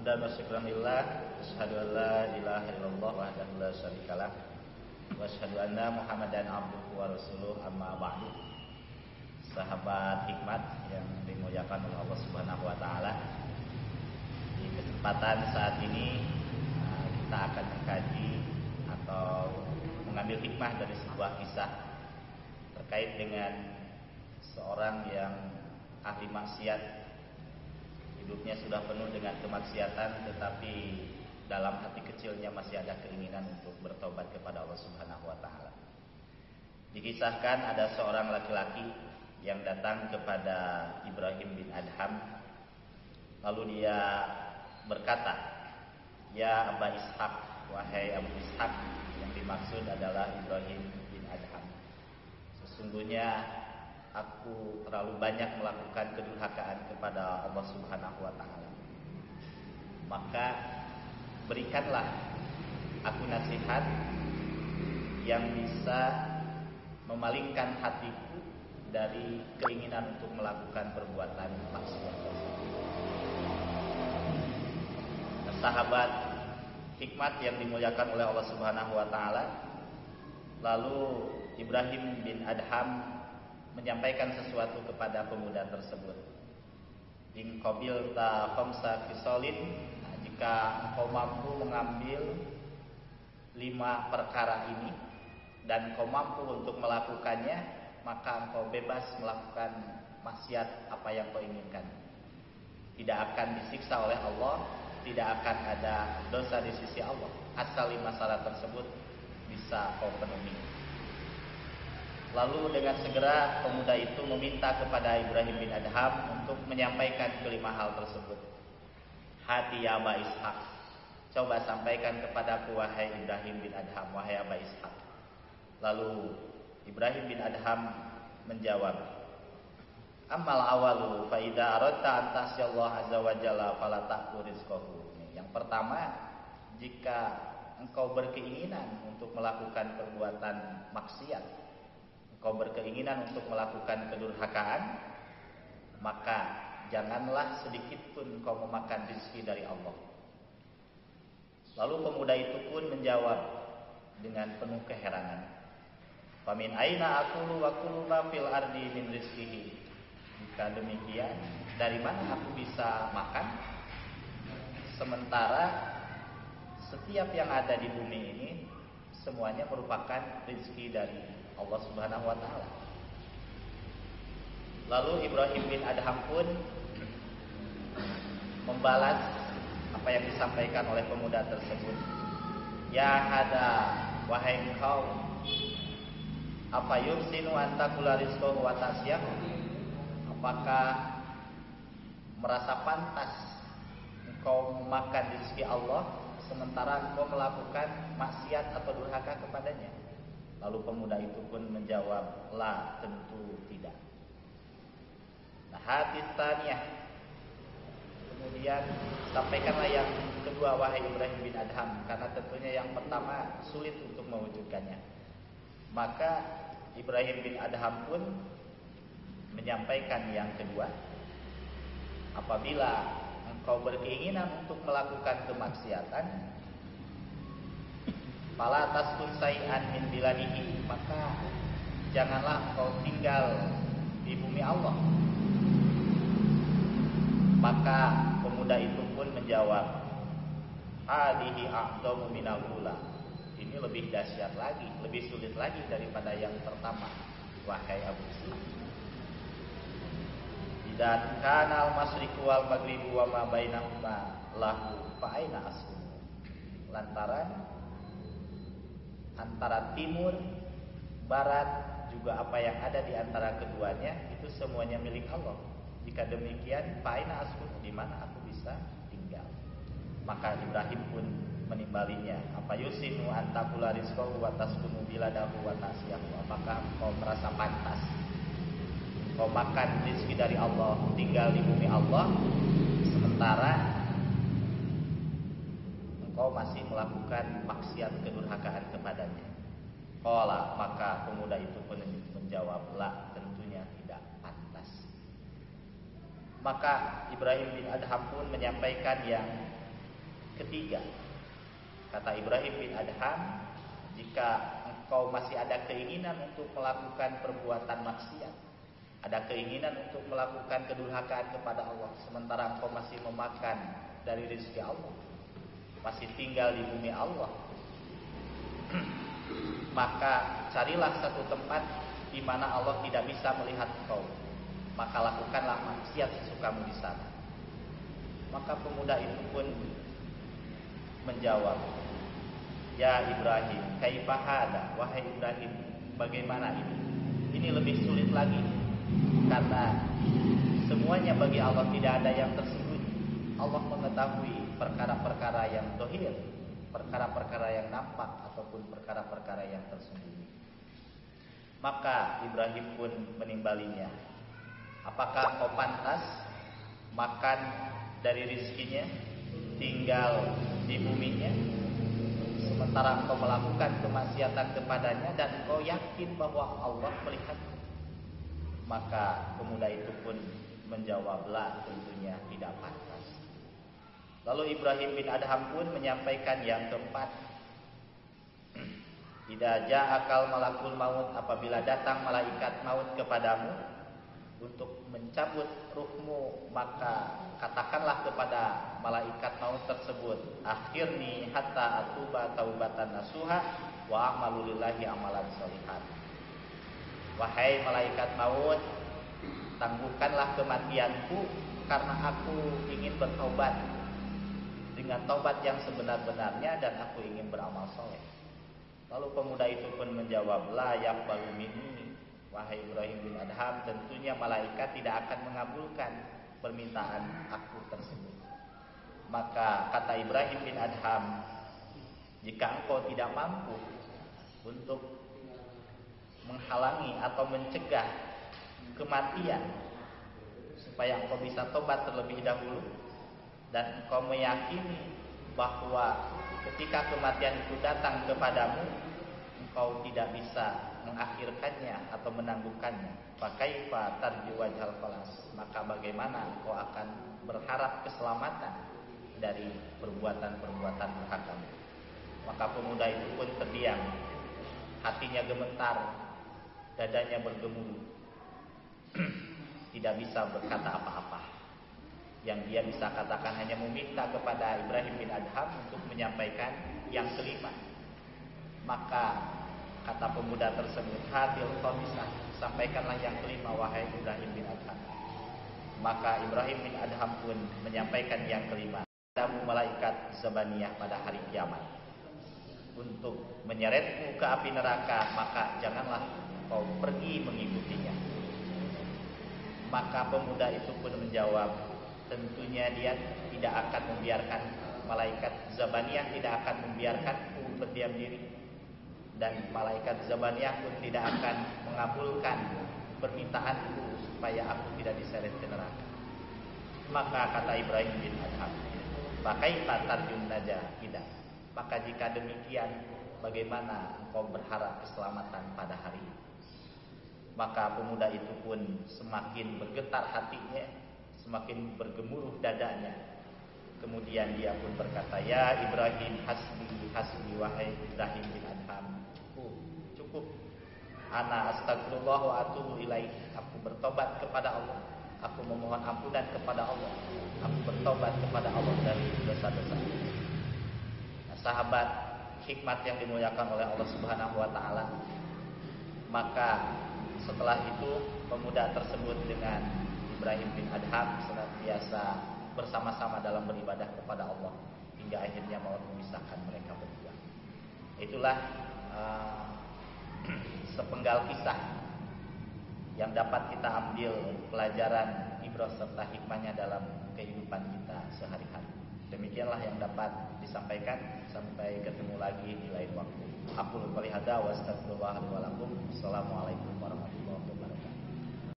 Hamdan wa syukran lillah, asyhadu an la ilaha illallah wahdahu la syarikalah, wa asyhadu anna Muhammadan abduhu wa rasuluh, amma ba'du. Sahabat hikmat yang dimuliakan oleh Allah Subhanahu wa taala. Di kesempatan saat ini kita akan mengkaji atau mengambil hikmah dari sebuah kisah terkait dengan seorang yang ahli maksiat. Hidupnya sudah penuh dengan kemaksiatan, tetapi dalam hati kecilnya masih ada keinginan untuk bertobat kepada Allah Subhanahu wa taala. Dikisahkan ada seorang laki-laki yang datang kepada Ibrahim bin Adham. Lalu dia berkata, "Ya Aba Ishaq, wahai Abu Ishaq." Yang dimaksud adalah Ibrahim bin Adham. Sesungguhnya aku terlalu banyak melakukan kedurhakaan kepada Allah Subhanahu wa taala. Maka berikanlah aku nasihat yang bisa memalingkan hatiku dari keinginan untuk melakukan perbuatan maksiat. Sahabat hikmat yang dimuliakan oleh Allah Subhanahu wa taala, lalu Ibrahim bin Adham menyampaikan sesuatu kepada pemuda tersebut. In qabil ta khamsa fisolin, jika engkau mampu mengambil 5 perkara ini dan engkau mampu untuk melakukannya, maka engkau bebas melakukan maksiat apa yang kau inginkan. Tidak akan disiksa oleh Allah, tidak akan ada dosa di sisi Allah, asal 5 syarat tersebut bisa kau penuhi. Lalu dengan segera pemuda itu meminta kepada Ibrahim bin Adham untuk menyampaikan kelima hal tersebut. Hati ya Aba Ishaq, coba sampaikan kepadaku wahai Ibrahim bin Adham, wahai Aba Ishaq. Lalu Ibrahim bin Adham menjawab, Amal awalu fa idza aradta an ta'siyallaha azza wa jalla fala ta'khur rizqahu. Yang pertama, jika engkau berkeinginan untuk melakukan perbuatan maksiat, kau berkeinginan untuk melakukan kedurhakaan, maka janganlah sedikit pun kau memakan rezeki dari Allah. Lalu pemuda itu pun menjawab dengan penuh keheranan, Famin aina aqulu wa kullu ma fil ardi min rizqihi. Jika demikian, dari mana aku bisa makan? Sementara setiap yang ada di bumi ini semuanya merupakan rezeki dari Allah Subhanahu wa taala. Lalu Ibrahim bin Adham pun membalas apa yang disampaikan oleh pemuda tersebut. Ya hada, wahai engkau, apa yusinu antakula rizqahu wa tasyahu? Apakah merasa pantas engkau memakan rezeki Allah sementara engkau melakukan maksiat atau durhaka kepadanya? Lalu pemuda itu pun menjawab, la, tentu tidak. Nah, hati taniyah. Kemudian sampaikanlah yang kedua wahai Ibrahim bin Adham, karena tentunya yang pertama sulit untuk mewujudkannya. Maka Ibrahim bin Adham pun menyampaikan yang kedua, apabila engkau berkeinginan untuk melakukan kemaksiatan, fala taskun say'an min biladihi, maka janganlah kau tinggal di bumi Allah. Maka pemuda itu pun menjawab, hadihi a'dhamu minal ula. Ini lebih dahsyat lagi, lebih sulit lagi daripada yang pertama, wahai Abu Ishaq. Dan kana al-masyriqu wal maghribu wa ma bainahuma lahu fa aina asmu. Lantaran antara timur, barat, juga apa yang ada di antara keduanya itu semuanya milik Allah. Jika demikian, fa'ina asku, di mana aku bisa tinggal? Maka Ibrahim pun menimbalinya, apa yusinu antakula rizqahu wa taskunu biladahu wa tasyahu? Apakah kau merasa pantas kau makan rezeki dari Allah, tinggal di bumi Allah, sementara engkau masih melakukan maksiat kedurhakaan kepadanya? Qala, maka pemuda itu pun menjawab, la, tentunya tidak pantas. Maka Ibrahim bin Adham pun menyampaikan yang ketiga. Kata Ibrahim bin Adham, jika engkau masih ada keinginan untuk melakukan perbuatan maksiat, ada keinginan untuk melakukan kedurhakaan kepada Allah, sementara engkau masih memakan dari rezeki Allah, masih tinggal di bumi Allah, maka carilah satu tempat di mana Allah tidak bisa melihat engkau, maka lakukanlah maksiat sesukamu di sana. Maka pemuda itu pun menjawab, ya Ibrahim, kaifa hada, wahai Ibrahim, bagaimana ini? Ini lebih sulit lagi, karena semuanya bagi Allah tidak ada yang tersembunyi. Allah mengetahui perkara-perkara yang zahir, perkara-perkara yang nampak, ataupun perkara-perkara yang tersembunyi. Maka Ibrahim pun menimbalinya, apakah kau pantas makan dari rezekinya, tinggal di buminya, sementara engkau melakukan kemaksiatan kepadanya dan engkau yakin bahwa Allah melihat? Maka pemuda itu pun menjawablah, tentunya tidak pantas. Lalu Ibrahim bin Adham pun menyampaikan yang keempat, idza ja'akal malakul maut, apabila datang malaikat maut kepadamu untuk mencabut ruhmu, maka katakanlah kepada malaikat maut tersebut, akhirni hatta atuba taubatan nasuha wa a'malu lillahi amalan sholihan. Wahai malaikat maut, tangguhkanlah kematianku karena aku ingin bertobat dengan tobat yang sebenar-benarnya dan aku ingin beramal soleh. Lalu pemuda itu pun menjawab, la yaqbalu minni, wahai Ibrahim bin Adham, tentunya malaikat tidak akan mengabulkan permintaan aku tersebut. Maka kata Ibrahim bin Adham, jika engkau tidak mampu untuk menghalangi atau mencegah kematian, supaya engkau bisa tobat terlebih dahulu, dan engkau meyakini bahwa ketika kematian itu datang kepadamu, engkau tidak bisa mengakhirkannya atau menangguhkannya, fakaifa tarju wajhal khalas, maka bagaimana engkau akan berharap keselamatan dari perbuatan-perbuatan durhakamu? Maka pemuda itu pun terdiam, hatinya gemetar, dadanya bergemuruh, tidak bisa berkata apa-apa. Yang dia bisa katakan hanya meminta kepada Ibrahim bin Adham untuk menyampaikan yang kelima. Maka kata pemuda tersebut, hadil khamisah, sampaikanlah yang kelima wahai Ibrahim bin Adham. Maka Ibrahim bin Adham pun menyampaikan yang kelima, ada malaikat Zabaniyah pada hari kiamat untuk menyeretmu ke api neraka, maka janganlah kau pergi mengikutinya. Maka pemuda itu pun menjawab, tentunya dia tidak akan membiarkan, malaikat Zabaniyah tidak akan membiarkanku berdiam diri, dan malaikat Zabaniyah pun tidak akan mengabulkan permintaanku supaya aku tidak diseret ke neraka. Maka kata Ibrahim bin Adham, fakaifa tarjun najah, tidak. Maka jika demikian, bagaimana engkau berharap keselamatan pada hari ini? Maka pemuda itu pun semakin bergetar hatinya, semakin bergemuruh dadanya. Kemudian dia pun berkata, ya Ibrahim, hasbi wahai Ibrahim bin Adham, cukup. Ana astagfirullah wa atubu ilaih. Aku bertobat kepada Allah, aku memohon ampunan kepada Allah, aku bertobat kepada Allah dari dosa-dosa. Nah, sahabat hikmat yang dimuliakan oleh Allah Subhanahu wa taala, maka setelah itu pemuda tersebut dengan Ibrahim bin Adham senantiasa bersama-sama dalam beribadah kepada Allah hingga akhirnya maut memisahkan mereka berdua. Itulah sepenggal kisah yang dapat kita ambil pelajaran ibrah serta hikmahnya dalam kehidupan kita sehari-hari. Demikianlah yang dapat disampaikan. Sampai ketemu lagi di lain waktu. Aku qouli hadza wa astaghfirullah li wa lakum. Assalamualaikum warahmatullahi wabarakatuh.